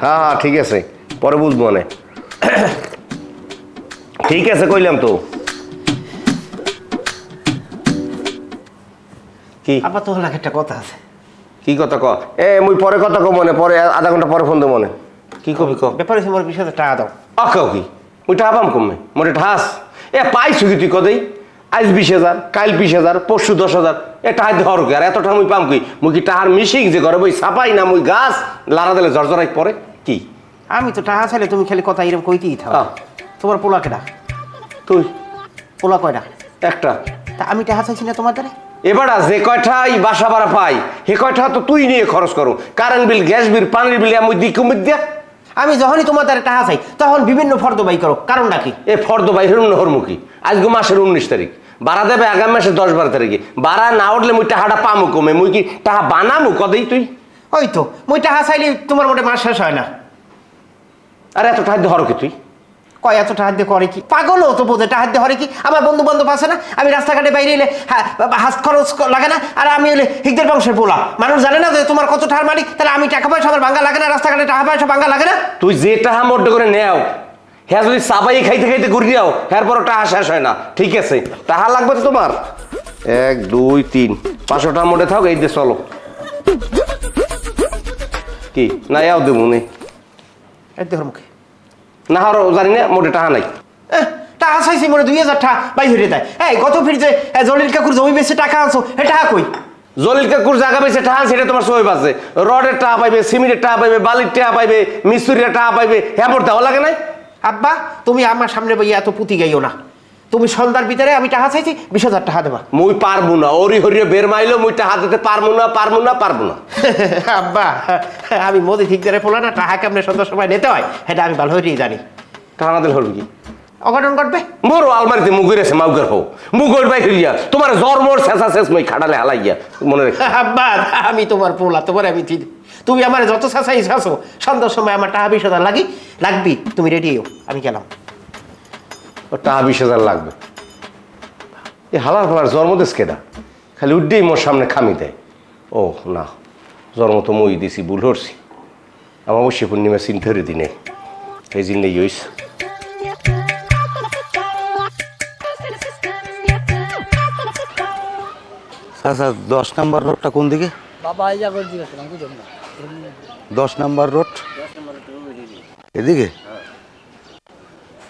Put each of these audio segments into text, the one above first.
হ্যাঁ হ্যাঁ ঠিক আছে, পরে বুঝবো মানে। ঠিক আছে কইলাম তো। কি আবার তো লাগে একটা কথা আছে। কি কথা ক? মুই পরে কথা কো মনে, পরে আধা ঘন্টা পরে ফোন দে মনে। কি কবি ক? ব্যাপার হচ্ছে মোর 20,000 টাকা দাও। আকাও কি মুই টাকা পাম কমে মোরে ঠাস। পাইছু কি তুই কদেই? আজ 20,000, কাল 20,000, পরশু 10,000। টাকা ধর কি আর এত টাকা মুই পাম কি? মুই কি টাহার মিশিং যে ঘরে বই ছাপাই না মুই গাছ লাড়া দিলে জর্জরাই পরে কি? আমি তো টাকা চাইলে তুমি খালি কথা এরকম কইতেই থাকো। তোমার পোলা কেডা? তুই পোলা কয়টা? একটা। তা আমি টাকা চাইছি না তোমার দ্বারা? এবার যে কয়টা এই বাসা ভাড়া পাই সে কয়টা তো তুই নিয়ে খরচ করো। কারেন্ট বিল, গ্যাস বিল, পানির বিল আমি দিই কমিয়ে দিয়া। আমি যখনই তোমার দ্বারা টাকা চাই তখন বিভিন্ন ফর্দ বাই করো, কারণটা কি? ফর্দ বাইরের হরমুখী। আজকে মাসের 19 তারিখ, বাড়া দেবে আগামী মাসের 10-12 তারিখে। বাড়া না উঠলে মুই টাকাটা পামু কমে, মুই কি টাকা বানামু কদেই তুই? ওই তো মুই টাকা চাইলে তোমার মোটে মাস শেষ হয় না। আর এত টাকা ধরো কি তুই? কয় এত টাকা দিয়ে করে কি? পাগলও তো বোঝে টাকা দিয়ে হরে কি? আমার বন্ধু বান্ধব আছে না, আমি রাস্তাঘাটে বাইরে এলে হাত খরচ লাগে না? আর আমি এলে হিকদের বংশের পোলা, মানুষ জানে না যে তোমার কত টাকার মালিক, তাহলে আমি টাকা পয়সা আমার ভাঙ্গা লাগে না? রাস্তাঘাটে টাকা পয়সা ভাঙ্গা লাগে না? তুই যে টাকা মোটে করে নেও, হ্যাঁ যদি চাবাই খাইতে খাইতে ঘুরি যাও, হ্যাঁ পর টাকা শেষ হয় না। ঠিক আছে, টাকা লাগবে তো তোমার 1 2 3 500 টাকা মোটে থাক, এই দিয়ে চলো। কি না যাও দেবো নে এই দেহর মুখে না হারো জানি না, মোটে টাকা নাই। টাকা চাইছি মনে 2,000 টাকা বাই হয়ে দেয়। এই গত ফির যে জলিল কাকুর জমি বেশি টাকা আনছো, এ টাকা কই? জলিল কাকুর জায়গা পেয়েছে টাকা, সেটা তোমার সই আছে। রডের টাকা পাইবে, সিমেন্টের টাকা পাইবে, বালির টাকা পাইবে, মিস্ত্রির টাকা পাইবে, হ্যাঁ পর দেওয়া লাগে নাই? আব্বা তুমি আমার সামনে বইয়া এত পুঁতি গাইও না। তুমি সন্ধ্যার ভিতরে আমি টাকা চাইছি 20,000 টাকা দেবা। মুই পারবো না, ওরি হরিয়ে বের মাইলো মুই টাকা দিতে পারবো না, পারবো না, পারবো না। আব্বা আমি মোদি ঠিক ধরে পোলা না, টাকা কেমনে সন্ধ্যার সময় নিতে হয় সেটা আমি ভালো হয়েই জানি। টাকা না দিলে হবে কি? অঘটন ঘটবে। মোর আলমারিতে মুগের আছে, মাউগের হো মুগের বাই হইয়া তোমার জ্বর মোর শেষা শেষ মই খাটালে হালাইয়া মনে রেখে। আব্বা আমি তোমার পোলা, তোমার আমি চিনি। তুমি আমার যত চাচাই চাচ্ছো সন্ধ্যার সময় আমার টাকা 20,000 লাগবি, তুমি রেডি হও, আমি গেলাম। ও টাকা 20,000 লাগবে? এই হালার ফালার জন্ম দেশ কেডা? খালি উড্ডেই মোর সামনে খামি দেয়। ও না, জন্ম তো মই দিছি, ভুল হরছি। আমার অবশ্যই পূর্ণিমা চিন্তার দিনে এই জিনিস ইউস। আচ্ছা 10 নম্বর রোডটা কোন দিকে? বাবা এই জায়গায় জিজ্ঞাসা করলাম, বুঝলাম না। 10 নম্বর রোড এদিকে?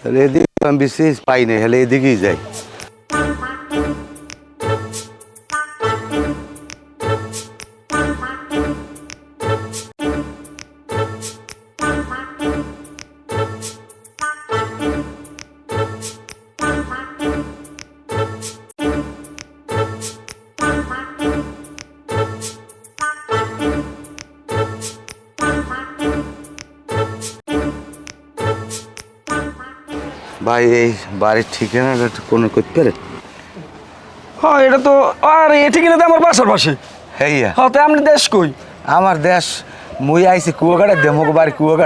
তাহলে এদিকে আমি বিশেষ পাই না, হলে এদিকেই যাই। ভাই এই বাড়ির ঠিকানাটা কোনো করতে পারে? হ্যাঁ এটা তো আর এ ঠিকানা তো আমার বাসার পাশে। হ্যাঁ হ্যাঁ তো আপনি দেশ কই? আমার দেশ মুই আইছি কুয়াকাটা, দেমক বাড়ি কুয়াকাটা।